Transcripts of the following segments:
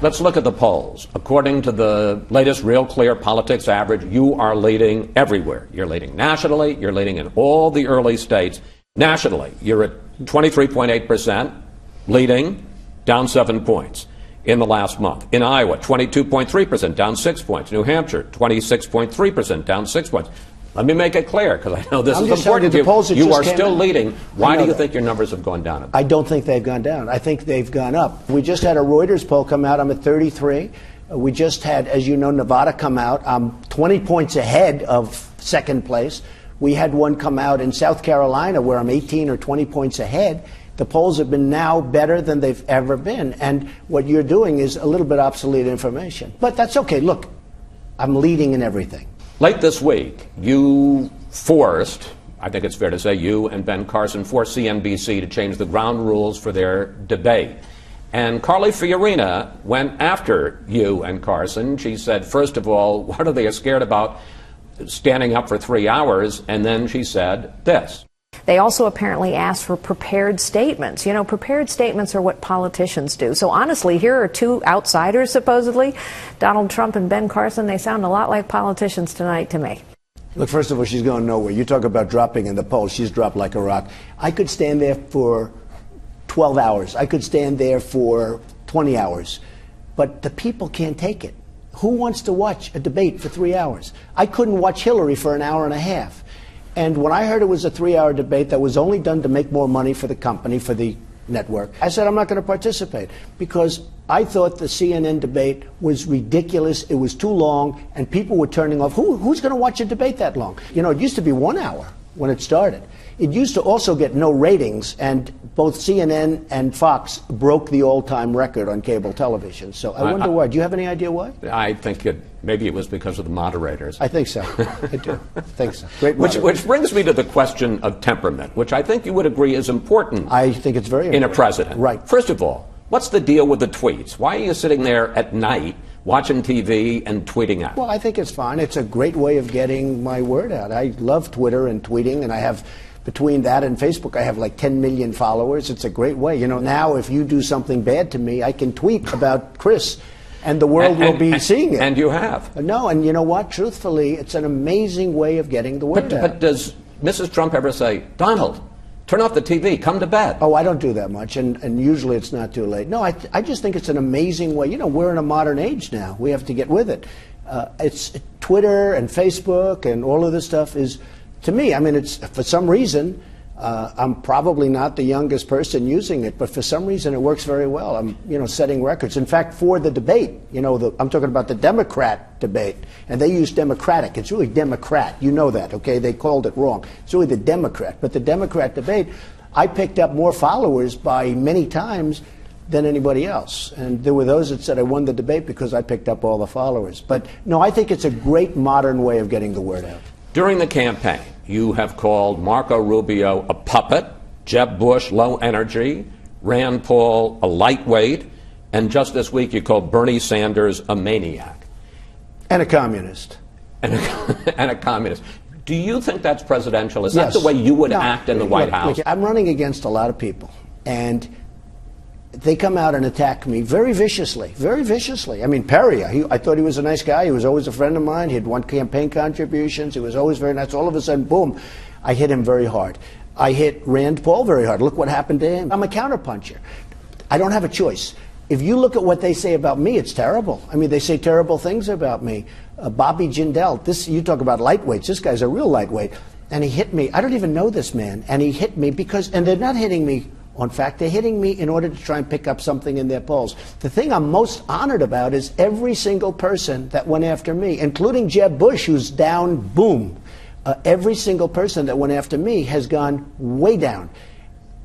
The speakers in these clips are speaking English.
Let's look at the polls. According to the latest Real Clear Politics average, you are leading everywhere. You're leading nationally. You're leading in all the early states. Nationally, you're at 23.8%, leading, down 7 points in the last month. In Iowa, 22.3%, down 6 points. New Hampshire, 26.3%, down 6 points. Let me make it clear, because I know this is important to you. You are still leading. Why do you think your numbers have gone down? I don't think they've gone down. I think they've gone up. We just had a Reuters poll come out. I'm at 33. We just had, as you know, Nevada come out. I'm 20 points ahead of second place. We had one come out in South Carolina where I'm 18 or 20 points ahead. The polls have been now better than they've ever been. And what you're doing is a little bit obsolete information. But that's okay. Look, I'm leading in everything. Late this week, you forced, I think it's fair to say, you and Ben Carson forced CNBC to change the ground rules for their debate. And Carly Fiorina went after you and Carson. She said, first of all, what are they scared about standing up for 3 hours? And then she said this. They also apparently asked for prepared statements. You know, prepared statements are what politicians do. So honestly, here are two outsiders, supposedly, Donald Trump and Ben Carson. They sound a lot like politicians tonight to me. Look, first of all, she's going nowhere. You talk about dropping in the polls. She's dropped like a rock. I could stand there for 12 hours. I could stand there for 20 hours. But the people can't take it. Who wants to watch a debate for 3 hours? I couldn't watch Hillary for an hour and a half. And when I heard it was a 3-hour debate that was only done to make more money for the company, for the network, I said I'm not going to participate because I thought the CNN debate was ridiculous. It was too long, and people were turning off. Who's going to watch a debate that long? You know, it used to be 1 hour when it started. It used to also get no ratings, and both CNN and Fox broke the all-time record on cable television. So I wonder why. Do you have any idea why? I think maybe it was because of the moderators. I think so. I do. I think so. Great which brings me to the question of temperament, which I think you would agree is important. I think it's very important. In a president. Right. First of all, what's the deal with the tweets? Why are you sitting there at night watching TV and tweeting out? Well, I think it's fine. It's a great way of getting my word out. I love Twitter and tweeting, and I have, between that and Facebook, I have like 10 million followers. It's a great way. You know, now if you do something bad to me, I can tweet about Chris, and the world will be seeing it. And you have. No, and you know what? Truthfully, it's an amazing way of getting the word out. But does Mrs. Trump ever say, Donald, turn off the TV, come to bed? Oh, I don't do that much, and usually it's not too late. No, I just think it's an amazing way. You know, we're in a modern age now. We have to get with it. It's Twitter and Facebook and all of this stuff is, to me, I mean, it's for some reason, I'm probably not the youngest person using it, but for some reason it works very well. I'm, you know, setting records. In fact, for the debate, you know, I'm talking about the Democrat debate, and they use Democratic. It's really Democrat. You know that, okay? They called it wrong. It's really the Democrat. But the Democrat debate, I picked up more followers by many times than anybody else. And there were those that said I won the debate because I picked up all the followers. But no, I think it's a great modern way of getting the word out. During the campaign, you have called Marco Rubio a puppet, Jeb Bush low energy, Rand Paul a lightweight, and just this week you called Bernie Sanders a maniac. And a communist. And a communist. Do you think that's presidential? Is that the way you would act in the White House? Look, I'm running against a lot of people, and they come out and attack me very viciously, very viciously. I mean, Perry, I thought he was a nice guy. He was always a friend of mine. He had won campaign contributions. He was always very nice. All of a sudden, boom, I hit him very hard. I hit Rand Paul very hard. Look what happened to him. I'm a counterpuncher. I don't have a choice. If you look at what they say about me, it's terrible. I mean, they say terrible things about me. Bobby Jindal, you talk about lightweights. This guy's a real lightweight. And he hit me. I don't even know this man. And he hit me because, and they're not hitting me. In fact, they're hitting me in order to try and pick up something in their polls. The thing I'm most honored about is every single person that went after me, including Jeb Bush, who's down, boom. Every single person that went after me has gone way down.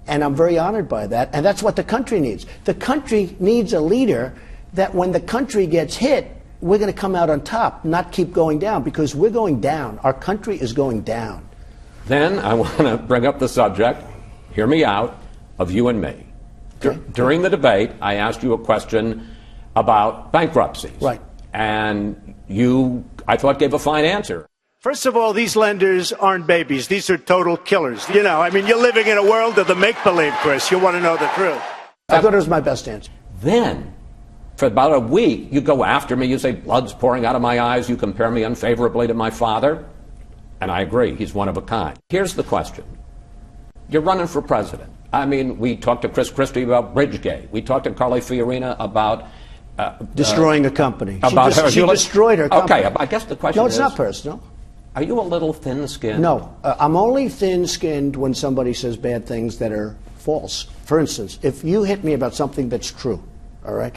And I'm very honored by that. And that's what the country needs. The country needs a leader that when the country gets hit, we're going to come out on top, not keep going down, because we're going down. Our country is going down. Then I want to bring up the subject, hear me out, of you and me. During the debate, I asked you a question about bankruptcies. Right. And you, I thought, gave a fine answer. First of all, these lenders aren't babies. These are total killers. You know, I mean, you're living in a world of the make-believe, Chris. You want to know the truth. I thought it was my best answer. Then For about a week, you go after me, you say, blood's pouring out of my eyes, you compare me unfavorably to my father. And I agree, he's one of a kind. Here's the question. You're running for president. I mean, we talked to Chris Christie about Bridgegate. We talked to Carly Fiorina about... destroying a company. She destroyed her company. Okay, I guess the question is... No, it's not personal. Are you a little thin-skinned? No, I'm only thin-skinned when somebody says bad things that are false. For instance, if you hit me about something that's true, all right,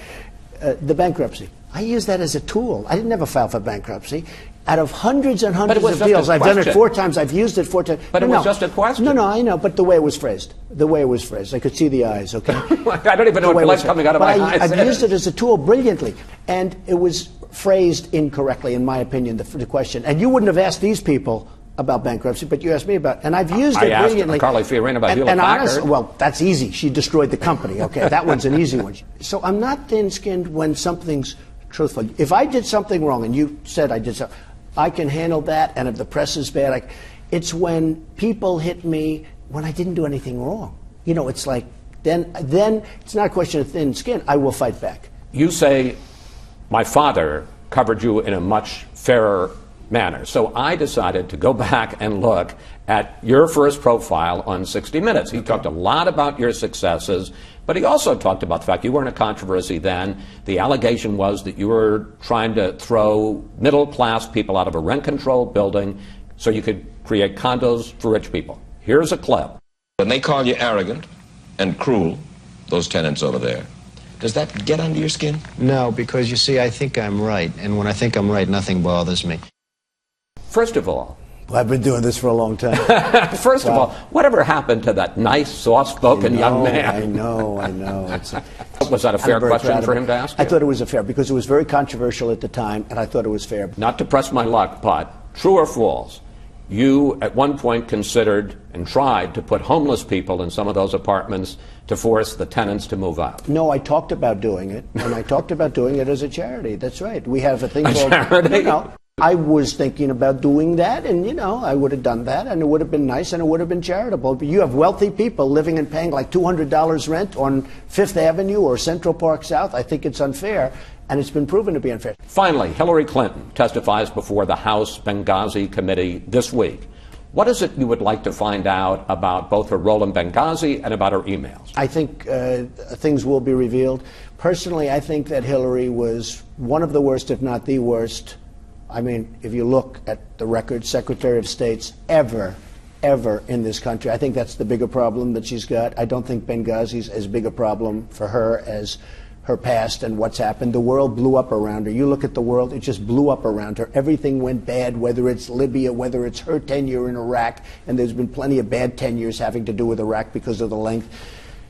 the bankruptcy, I use that as a tool. I didn't ever file for bankruptcy. Out of hundreds and hundreds of deals, I've done it 4 times. I've used it 4 times. But it was just a question. No, I know, but the way it was phrased. The way it was phrased. I could see the eyes, okay? I don't even know what blood's coming out of my eyes. I've used it as a tool brilliantly. And it was phrased incorrectly, in my opinion, the question. And you wouldn't have asked these people about bankruptcy, but you asked me about it. And I've used it brilliantly. I asked Carly Fiorina about Hewlett-Packard. Well, that's easy. She destroyed the company, okay? That one's an easy one. So I'm not thin-skinned when something's truthful. If I did something wrong, and you said I did something, I can handle that, and if the press is bad, it's when people hit me when I didn't do anything wrong. You know, it's like, then it's not a question of thin skin. I will fight back. You say, my father covered you in a much fairer manner. So I decided to go back and look at your first profile on 60 Minutes. He talked a lot about your successes, but he also talked about the fact you were in a controversy then. The allegation was that you were trying to throw middle-class people out of a rent-controlled building so you could create condos for rich people. Here's a clip. When they call you arrogant and cruel, those tenants over there, does that get under your skin? No, because you see, I think I'm right, and when I think I'm right, nothing bothers me. First of all, well, I've been doing this for a long time. First of all, whatever happened to that nice, soft-spoken young man? I know. Was that a fair question for him to ask you? I thought it was fair because it was very controversial at the time, and I thought it was fair. Not to press my luck, but true or false, you at one point considered and tried to put homeless people in some of those apartments to force the tenants to move out. No, I talked about doing it, and I talked about doing it as a charity. That's right. We have a thing called... charity? I was thinking about doing that, and, I would have done that, and it would have been nice, and it would have been charitable. But you have wealthy people living and paying like $200 rent on Fifth Avenue or Central Park South. I think it's unfair, and it's been proven to be unfair. Finally, Hillary Clinton testifies before the House Benghazi Committee this week. What is it you would like to find out about both her role in Benghazi and about her emails? I think things will be revealed. Personally, I think that Hillary was one of the worst, if not the worst. I mean, if you look at the record, Secretary of States ever in this country. I think that's the bigger problem that she's got. I don't think Benghazi's as big a problem for her as her past and what's happened. The world blew up around her. You look at the world, it just blew up around her. Everything went bad, whether it's Libya, whether it's her tenure in Iraq, and there's been plenty of bad tenures having to do with Iraq because of the length.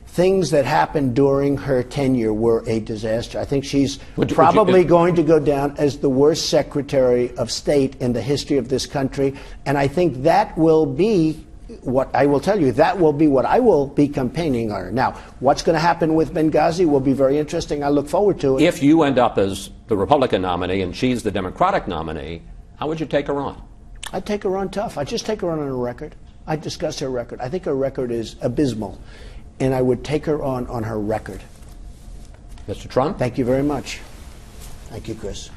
Things that happened during her tenure were a disaster. I think she's probably going to go down as the worst Secretary of State in the history of this country. And I think that will be what I will tell you. That will be what I will be campaigning on. Now, what's going to happen with Benghazi will be very interesting. I look forward to it. If you end up as the Republican nominee and she's the Democratic nominee, how would you take her on? I'd take her on tough. I'd just take her on a record. I'd discuss her record. I think her record is abysmal. And I would take her on her record. Mr. Trump? Thank you very much. Thank you, Chris.